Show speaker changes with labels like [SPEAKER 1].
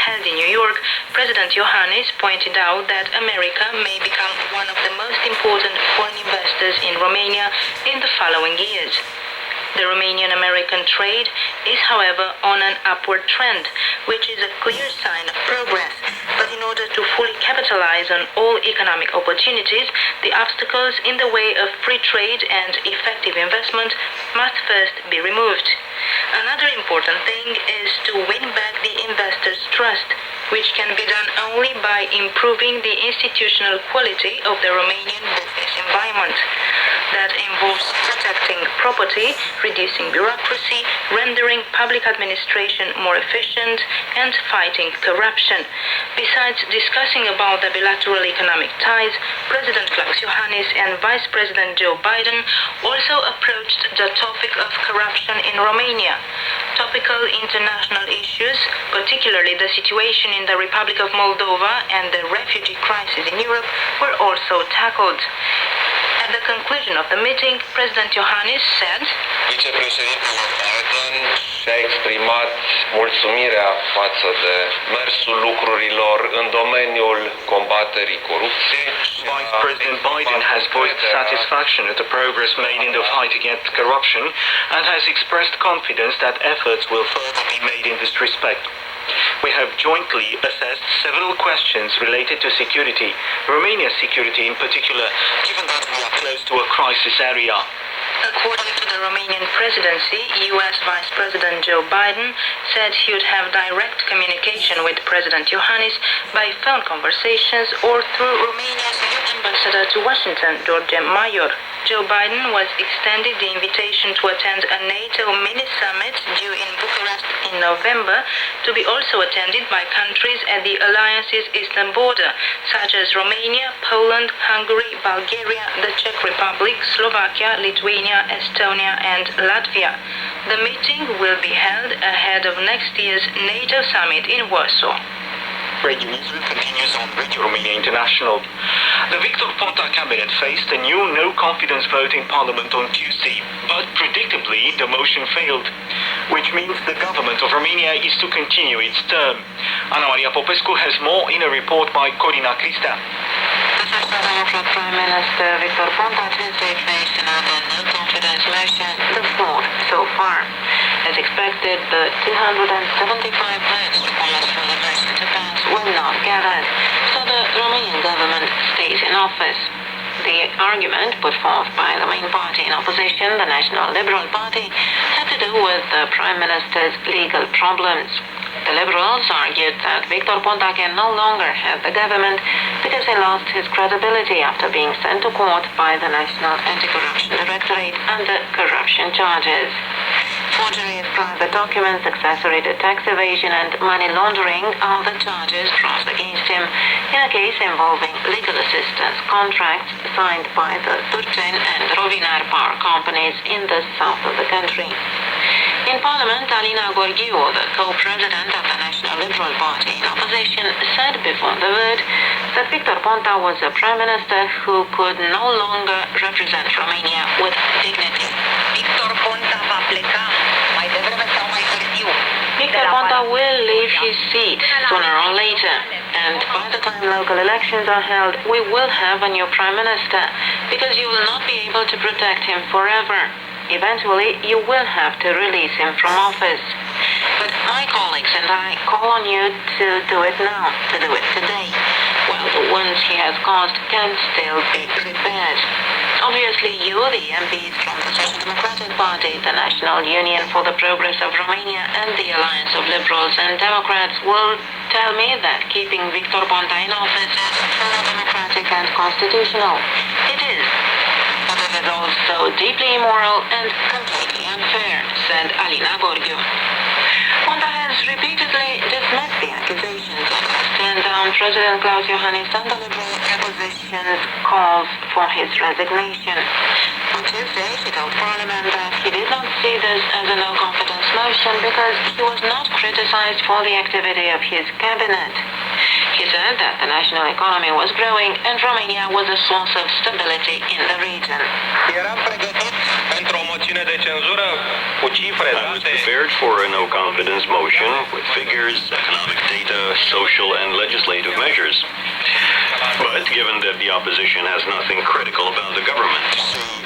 [SPEAKER 1] held in New York, President Iohannis pointed out that America may become one of the most important foreign investors in Romania in the following years. The Romanian-American trade is, however, on an upward trend, which is a clear sign of progress. But in order to fully capitalize on all economic opportunities, the obstacles in the way of free trade and effective investment must first be removed. Another important thing is to win back the investors' trust, which can be done only by improving the institutional quality of the Romanian business environment. That involves protecting property, reducing bureaucracy, rendering public administration more efficient, and fighting corruption. Besides discussing about the bilateral economic ties, President Klaus Iohannis and Vice President Joe Biden also approached the topic of corruption in Romania. Topical international issues, particularly the situation in the Republic of Moldova and the refugee crisis in Europe, were also tackled. At the conclusion of the meeting, President Iohannis said,
[SPEAKER 2] Vicepreședintele Biden și-a exprimat mulțumirea față de mersul lucrurilor în domeniul combaterii corupției.
[SPEAKER 3] Vice President Biden has voiced satisfaction at the progress made in the fight against corruption and has expressed confidence that efforts will further be made in this respect. We have jointly assessed several questions related to security, Romania's security in particular, given that we are close to a crisis area.
[SPEAKER 1] According to the Romanian presidency, U.S. Vice President Joe Biden said he would have direct communication with President Iohannis by phone conversations or through Romania's new ambassador to Washington, George Mayor. Joe Biden was extended the invitation to attend a NATO mini-summit due in Bucharest in November, to be also attended by countries at the alliance's eastern border, such as Romania, Poland, Hungary, Bulgaria, the Czech Republic, Slovakia, Lithuania, Estonia, and Latvia. The meeting will be held ahead of next year's NATO summit in Warsaw.
[SPEAKER 3] Radio Newsroom continues on Radio Romania International. The Victor Ponta cabinet faced a new no-confidence vote in Parliament on Tuesday, but predictably the motion failed, which means the government of Romania is to continue its term. Ana Maria Popescu has more in a report by Corina Cristea.
[SPEAKER 1] Prime Minister Victor Ponta Tuesday faced another no-confidence motion, the fourth so far. As expected, the 275 votes required for the motion to pass were not gathered, so the Romanian government stays in office. The argument put forth by the main party in opposition, the National Liberal Party, had to do with the Prime Minister's legal problems. The Liberals argued that Victor Ponta can no longer head the government because he lost his credibility after being sent to court by the National Anti-Corruption Directorate under corruption charges. Forgery of private documents, accessory to tax evasion, and money laundering are the charges brought against him in a case involving legal assistance contracts signed by the Turceni and Rovinar power companies in the south of the country. In Parliament, Alina Gorghiu, the co-president of the National Liberal Party in opposition, said before the vote that Victor Ponta was a prime minister who could no longer represent Romania with dignity. Victor Ponta va pleca mai devreme sau mai târziu. Victor Ponta will leave his seat sooner or later, and by the time local elections are held, we will have a new prime minister, because you will not be able to protect him forever. Eventually, you will have to release him from office. But my colleagues and I call on you to do it now, to do it today, while the wounds he has caused can still be repaired. Obviously, you, the MPs from the Social Democratic Party, the National Union for the Progress of Romania, and the Alliance of Liberals and Democrats will tell me that keeping Victor Ponta in office is fully democratic and constitutional. It is. But it is also deeply immoral and completely unfair, said Alina Gorghiu. Ponta has repeatedly dismissed the accusations and has turned down President Klaus Iohannis and the Liberal opposition's calls for his resignation. On Tuesday, he told Parliament that he did not see this as a no-confidence motion because he was not criticized for the activity of his cabinet. He said that the national economy was growing and Romania was a source of stability in the region.
[SPEAKER 2] Eram pregătit pentru o moțiune de cenzură cu cifre,
[SPEAKER 4] I was prepared for a no-confidence motion with figures, economic data, social and legislative measures. But given that the opposition has nothing critical about the government,